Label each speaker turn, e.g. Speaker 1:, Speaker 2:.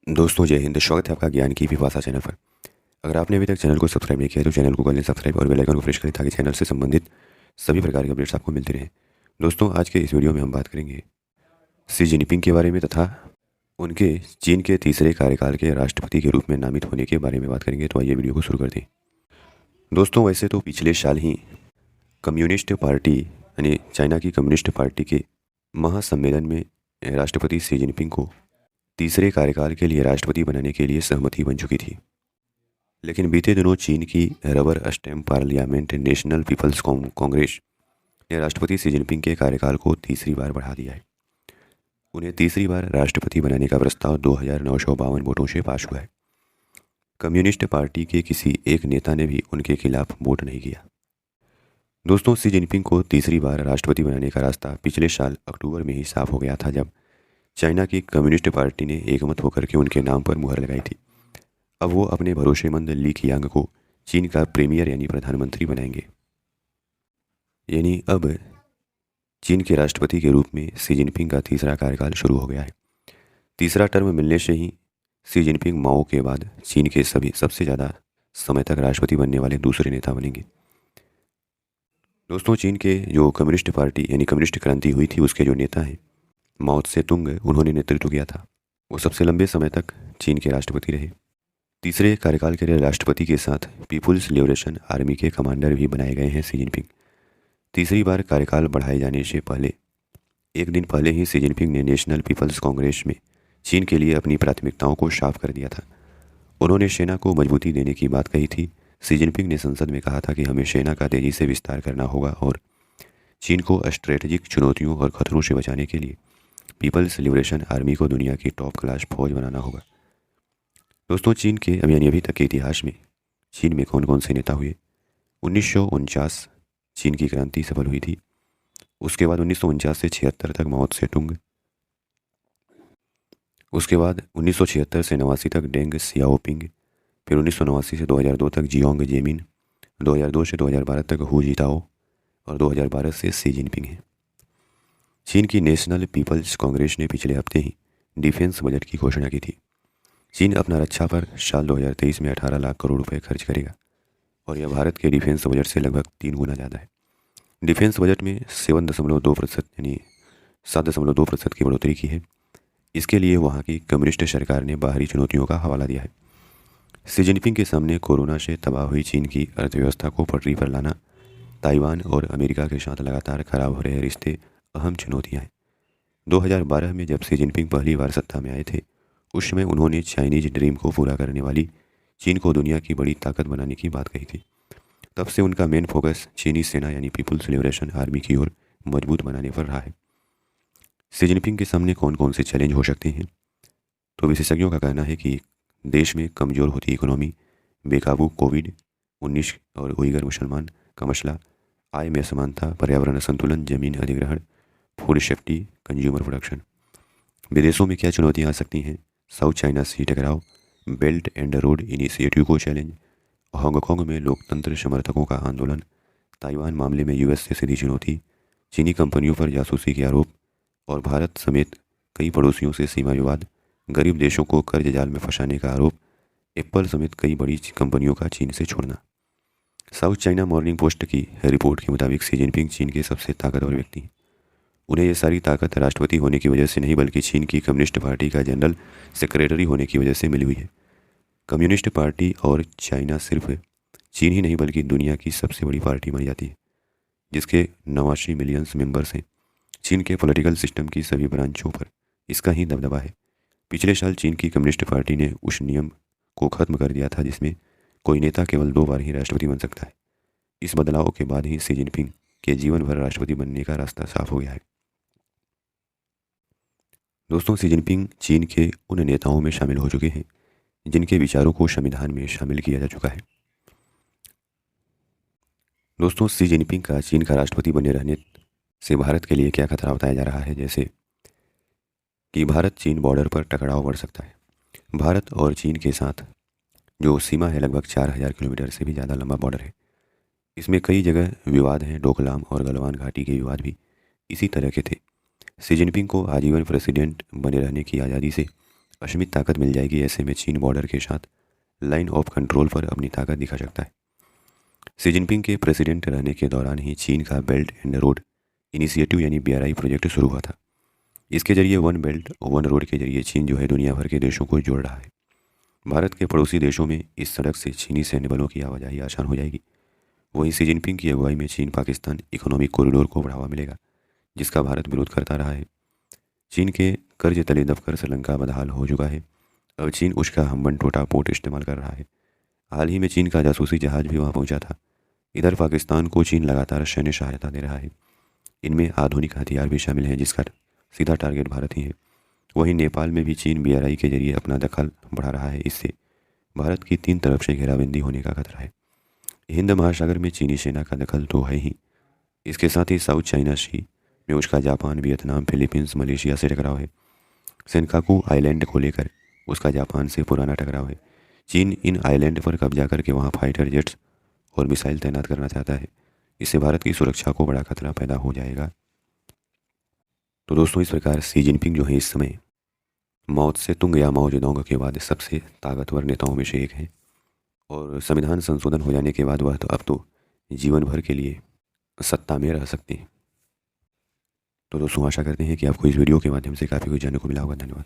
Speaker 1: दोस्तों जय हिंद। स्वागत है आपका ज्ञान की विभाषा चैनल पर। अगर आपने अभी तक चैनल को सब्सक्राइब नहीं किया तो चैनल को कर लें सब्सक्राइब और बेल आइकन को प्रेस करें ताकि चैनल से संबंधित सभी प्रकार के अपडेट्स आपको मिलते रहें। दोस्तों आज के इस वीडियो में हम बात करेंगे शी जिनपिंग के बारे में तथा उनके चीन के तीसरे कार्यकाल के राष्ट्रपति के रूप में नामित होने के बारे में बात करेंगे। तो आइए वीडियो को शुरू करते हैं। दोस्तों वैसे तो पिछले साल ही कम्युनिस्ट पार्टी यानी चाइना की कम्युनिस्ट पार्टी के महासम्मेलन में राष्ट्रपति शी जिनपिंग को तीसरे कार्यकाल के लिए राष्ट्रपति बनाने के लिए सहमति बन चुकी थी। लेकिन बीते दिनों चीन की rubber stamp parliament National People's Congress ने राष्ट्रपति शी जिनपिंग के कार्यकाल को तीसरी बार बढ़ा दिया है। उन्हें तीसरी बार राष्ट्रपति बनाने का प्रस्ताव 2952 वोटों से पास हुआ है। कम्युनिस्ट पार्टी के किसी एक नेता ने भी उनके खिलाफ वोट नहीं किया। दोस्तों शी जिनपिंग को तीसरी बार राष्ट्रपति बनाने का रास्ता पिछले साल अक्टूबर में ही साफ हो गया था, जब चाइना की कम्युनिस्ट पार्टी ने एकमत होकर के उनके नाम पर मुहर लगाई थी। अब वो अपने भरोसेमंद ली कीयांग को चीन का प्रीमियर यानी प्रधानमंत्री बनाएंगे। यानी अब चीन के राष्ट्रपति के रूप में शी जिनपिंग का तीसरा कार्यकाल शुरू हो गया है। तीसरा टर्म मिलने से ही शी जिनपिंग माओ के बाद चीन के सबसे ज़्यादा समय तक राष्ट्रपति बनने वाले दूसरे नेता बनेंगे। दोस्तों चीन के जो कम्युनिस्ट पार्टी यानी कम्युनिस्ट क्रांति हुई थी उसके जो नेता हैं माओ त्से-तुंग, उन्होंने नेतृत्व किया था। वो सबसे लंबे समय तक चीन के राष्ट्रपति रहे। तीसरे कार्यकाल के लिए राष्ट्रपति के साथ पीपुल्स लिबरेशन आर्मी के कमांडर भी बनाए गए हैं शी जिनपिंग। तीसरी बार कार्यकाल बढ़ाए जाने से पहले एक दिन पहले ही शी जिनपिंग ने नेशनल पीपल्स कांग्रेस में चीन के लिए अपनी प्राथमिकताओं को साफ कर दिया था। उन्होंने सेना को मजबूती देने की बात कही थी। शी जिनपिंग ने संसद में कहा था कि हमें सेना का तेजी से विस्तार करना होगा और चीन को स्ट्रेटेजिक चुनौतियों और खतरों से बचाने के लिए पीपल्स लिबरेशन आर्मी को दुनिया की टॉप क्लास फौज बनाना होगा। दोस्तों चीन के अभी तक के इतिहास में चीन में कौन कौन से नेता हुए। 1949 चीन की क्रांति सफल हुई थी। उसके बाद 1949 से 76 तक माओ त्से-तुंग। उसके बाद 1976 से 89 तक डेंग सियाओपिंग। फिर 1989 से 2002 तक जियांग जेमिन। 2002 से 2012 तक हू जिताओ और 2012 से शी जिनपिंग है। चीन की नेशनल पीपल्स कांग्रेस ने पिछले हफ्ते ही डिफेंस बजट की घोषणा की थी। चीन अपना रक्षा पर साल 2023 में 18 लाख करोड़ रुपए खर्च करेगा और यह भारत के डिफेंस बजट से लगभग 3 गुना ज़्यादा है। डिफेंस बजट में 7.2% यानी 7.2% की बढ़ोतरी की है। इसके लिए वहाँ की कम्युनिस्ट सरकार ने बाहरी चुनौतियों का हवाला दिया है। शी जिनपिंग के सामने कोरोना से तबाह हुई चीन की अर्थव्यवस्था को पटरी पर लाना, ताइवान और अमेरिका के साथ लगातार खराब हो रहे रिश्ते अहम चुनौतियाँ हैं। 2012 में जब शी जिनपिंग पहली बार सत्ता में आए थे उस समय उन्होंने चाइनीज ड्रीम को पूरा करने वाली चीन को दुनिया की बड़ी ताकत बनाने की बात कही थी। तब से उनका मेन फोकस चीनी सेना यानी पीपुल्स लिबरेशन आर्मी की ओर मजबूत बनाने पर रहा है। शी जिनपिंग के सामने कौन कौन से चैलेंज हो सकते हैं, तो विशेषज्ञों का कहना है कि देश में कमज़ोर होती इकोनॉमी, बेकाबू कोविड-19 और उइगर मुसलमान का मसला, आय में असमानता, पर्यावरण संतुलन, जमीन अधिग्रहण, फूड सेफ्टी, कंज्यूमर प्रोडक्शन। विदेशों में क्या चुनौतियाँ आ सकती हैं। साउथ चाइना सी टकराव, बेल्ट एंड रोड इनिशिएटिव को चैलेंज, हांगकांग में लोकतंत्र समर्थकों का आंदोलन, ताइवान मामले में यूएस से सीधी चुनौती, चीनी कंपनियों पर जासूसी के आरोप और भारत समेत कई पड़ोसियों से सीमा विवाद, गरीब देशों को कर्ज जाल में फंसाने का आरोप, एप्पल समेत कई बड़ी कंपनियों का चीन से छोड़ना। साउथ चाइना मॉर्निंग पोस्ट की रिपोर्ट के मुताबिक शी जिनपिंग चीन के सबसे ताकतवर व्यक्ति हैं। उन्हें ये सारी ताकत राष्ट्रपति होने की वजह से नहीं बल्कि चीन की कम्युनिस्ट पार्टी का जनरल सेक्रेटरी होने की वजह से मिली हुई है। कम्युनिस्ट पार्टी और चाइना सिर्फ चीन ही नहीं बल्कि दुनिया की सबसे बड़ी पार्टी मानी जाती है, जिसके 89 मिलियंस मेंबर्स हैं। चीन के पॉलिटिकल सिस्टम की सभी ब्रांचों पर इसका ही दबदबा है। पिछले साल चीन की कम्युनिस्ट पार्टी ने उस नियम को ख़त्म कर दिया था जिसमें कोई नेता केवल 2 बार ही राष्ट्रपति बन सकता है। इस बदलाव के बाद ही शी जिनपिंग के जीवन भर राष्ट्रपति बनने का रास्ता साफ हो गया है। दोस्तों शी जिनपिंग चीन के उन नेताओं में शामिल हो चुके हैं जिनके विचारों को संविधान में शामिल किया जा चुका है। दोस्तों शी जिनपिंग का चीन का राष्ट्रपति बने रहने से भारत के लिए क्या खतरा बताया जा रहा है, जैसे कि भारत चीन बॉर्डर पर टकराव बढ़ सकता है। भारत और चीन के साथ जो सीमा है लगभग 4000 किलोमीटर से भी ज़्यादा लंबा बॉर्डर है। इसमें कई जगह विवाद हैं। डोकलाम और गलवान घाटी के विवाद भी इसी तरह के थे। शी जिनपिंग को आजीवन प्रेसिडेंट बने रहने की आज़ादी से असीमित ताकत मिल जाएगी। ऐसे में चीन बॉर्डर के साथ लाइन ऑफ कंट्रोल पर अपनी ताकत दिखा सकता है। शी जिनपिंग के प्रेसिडेंट रहने के दौरान ही चीन का बेल्ट एंड रोड इनिशिएटिव यानी BRI प्रोजेक्ट शुरू हुआ था। इसके जरिए वन बेल्ट वन रोड के जरिए चीन जो है दुनिया भर के देशों को जोड़ रहा है। भारत के पड़ोसी देशों में इस सड़क से चीनी सैन्य बलों की आवाजाही आसान हो जाएगी। वहीं शी जिनपिंग की अगुवाई में चीन पाकिस्तान इकोनॉमिक कॉरिडोर को बढ़ावा मिलेगा, जिसका भारत विरोध करता रहा है। चीन के कर्ज तले दबकर श्रीलंका बदहाल हो चुका है। अब चीन उसका हम्बन टोटा पोर्ट इस्तेमाल कर रहा है। हाल ही में चीन का जासूसी जहाज भी वहां पहुंचा था। इधर पाकिस्तान को चीन लगातार सैन्य सहायता दे रहा है। इनमें आधुनिक हथियार भी शामिल हैं, जिसका सीधा टारगेट भारत ही है। वहीं नेपाल में भी चीन BRI के जरिए अपना दखल बढ़ा रहा है। इससे भारत की 3 तरफ से घेराबंदी होने का खतरा है। हिंद महासागर में चीनी सेना का दखल तो है ही, इसके साथ ही साउथ चाइना सी में उसका जापान, वियतनाम, फिलीपींस, मलेशिया से टकराव है। सेनकाकू आइलैंड को लेकर उसका जापान से पुराना टकराव है। चीन इन आइलैंड पर कब्जा करके वहाँ फाइटर जेट्स और मिसाइल तैनात करना चाहता है। इससे भारत की सुरक्षा को बड़ा खतरा पैदा हो जाएगा। तो दोस्तों, इस प्रकार शी जिनपिंग जो है इस समय माओ त्से तुंग या माओ जेडोंग के बाद सबसे ताकतवर नेताओं में से एक है। और संविधान संशोधन हो जाने के बाद वह तो अब तो जीवन भर के लिए सत्ता में रह सकते हैं। तो दोस्तों, आशा करते हैं कि आपको इस वीडियो के माध्यम से काफ़ी कुछ जानने को मिला होगा। धन्यवाद।